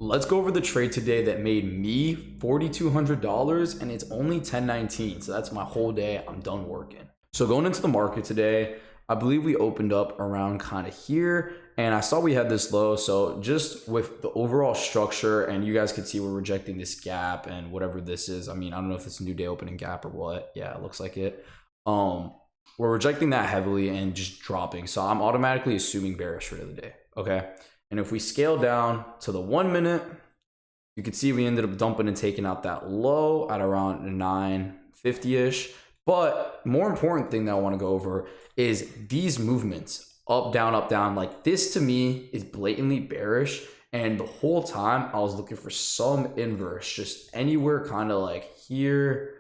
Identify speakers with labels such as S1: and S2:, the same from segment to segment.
S1: Let's go over the trade today that made me $4,200 and it's only 10:19. So that's my whole day. I'm done working. So going into the market today, I believe we opened up around kind of here and I saw we had this low. So just with the overall structure, and you guys can see we're rejecting this gap and whatever this is. I mean, I don't know if it's a new day opening gap or what. Yeah, it looks like it. We're rejecting that heavily and just dropping. So I'm automatically assuming bearish trade of the day. Okay. And if we scale down to the 1 minute, you can see we ended up dumping and taking out that low at around 950-ish. But more important thing that I want to go over is these movements, up, down, like this to me is blatantly bearish. And the whole time I was looking for some inverse, just anywhere kind of like here,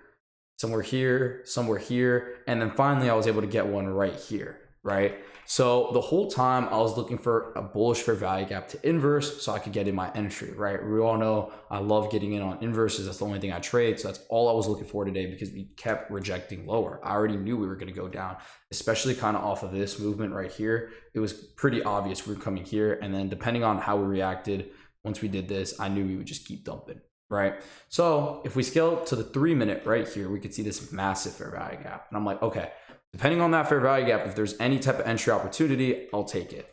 S1: somewhere here. And then finally I was able to get one right here, right? So the whole time I was looking for a bullish fair value gap to inverse so I could get in my entry, right? We all know I love getting in on inverses. That's the only thing I trade. So that's all I was looking for today because we kept rejecting lower. I already knew we were going to go down, especially kind of off of this movement right here. It was pretty obvious we were coming here. And then depending on how we reacted, once we did this, I knew we would just keep dumping, right? So if we scale to the 3 minute right here, we could see this massive fair value gap. And I'm like, okay, depending on that fair value gap, if there's any type of entry opportunity, I'll take it.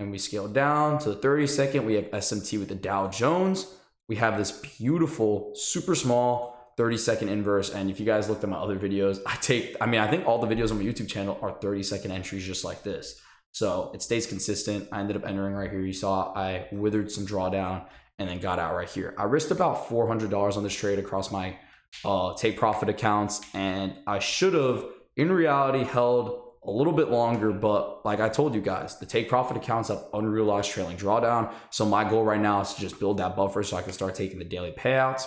S1: And we scale down to the 30-second. We have SMT with the Dow Jones. We have this beautiful, super small 30-second inverse. And if you guys looked at my other videos, I think all the videos on my YouTube channel are 30-second entries just like this. So it stays consistent. I ended up entering right here. You saw I withered some drawdown and then got out right here. I risked about $400 on this trade across my take profit accounts. And I should have, in reality, held a little bit longer, but like I told you guys, the take profit accounts have unrealized trailing drawdown. So my goal right now is to just build that buffer so I can start taking the daily payouts.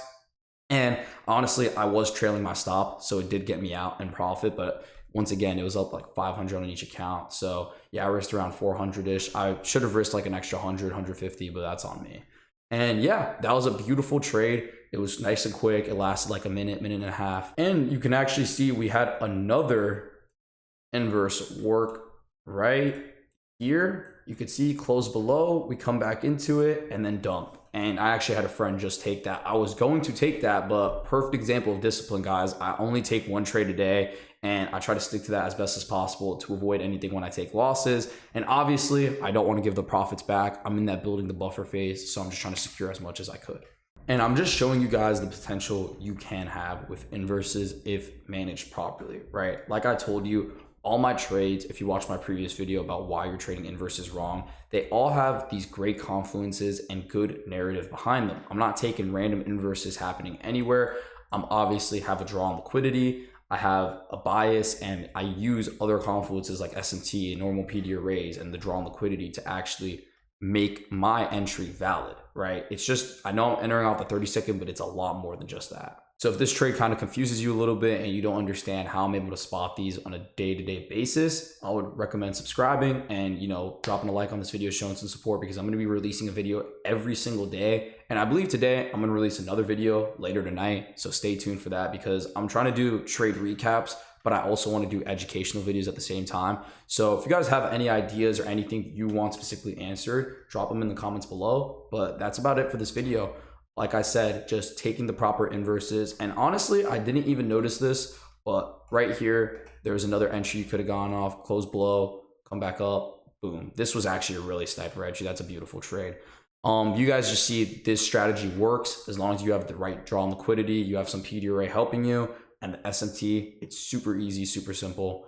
S1: And honestly, I was trailing my stop, so it did get me out in profit. But once again, it was up like 500 on each account. So yeah, I risked around 400-ish. I should have risked like an extra 100, 150, but that's on me. And yeah, that was a beautiful trade. It was nice and quick. It lasted like a minute, minute and a half. And you can actually see we had another inverse work right here. You could see close below. We come back into it and then dump. And I actually had a friend just take that. I was going to take that, but perfect example of discipline, guys. I only take one trade a day and I try to stick to that as best as possible to avoid anything when I take losses. And obviously, I don't want to give the profits back. I'm in that building the buffer phase, so I'm just trying to secure as much as I could. And I'm just showing you guys the potential you can have with inverses if managed properly, right? Like I told you, all my trades, if you watch my previous video about why you're trading inverses wrong, they all have these great confluences and good narrative behind them. I'm not taking random inverses happening anywhere. I'm obviously have a draw on liquidity. I have a bias and I use other confluences like SMT and normal PD arrays and the draw on liquidity to actually make my entry valid, right? It's just, I know I'm entering off the 30-second, but it's a lot more than just that. So if this trade kind of confuses you a little bit and you don't understand how I'm able to spot these on a day-to-day basis, I would recommend subscribing and, dropping a like on this video, showing some support, because I'm going to be releasing a video every single day. And I believe today I'm going to release another video later tonight. So stay tuned for that because I'm trying to do trade recaps, but I also want to do educational videos at the same time. So if you guys have any ideas or anything you want specifically answered, drop them in the comments below. But that's about it for this video. Like I said, just taking the proper inverses. And honestly, I didn't even notice this, but right here, there's another entry you could have gone off, close below, come back up, boom. This was actually a really sniper entry. That's a beautiful trade. You guys just see this strategy works as long as you have the right draw on liquidity, you have some PD array helping you, and the SMT, it's super easy, super simple.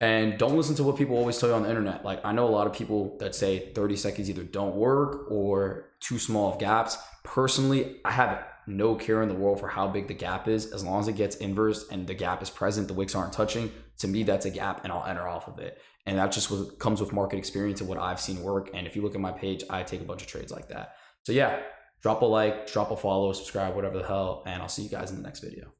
S1: And don't listen to what people always tell you on the internet. Like I know a lot of people that say 30 seconds either don't work or too small of gaps. Personally, I have no care in the world for how big the gap is. As long as it gets inversed and the gap is present, the wicks aren't touching, to me, that's a gap and I'll enter off of it. And that just comes with market experience and what I've seen work. And if you look at my page, I take a bunch of trades like that. So yeah, drop a like, drop a follow, subscribe, whatever the hell. And I'll see you guys in the next video.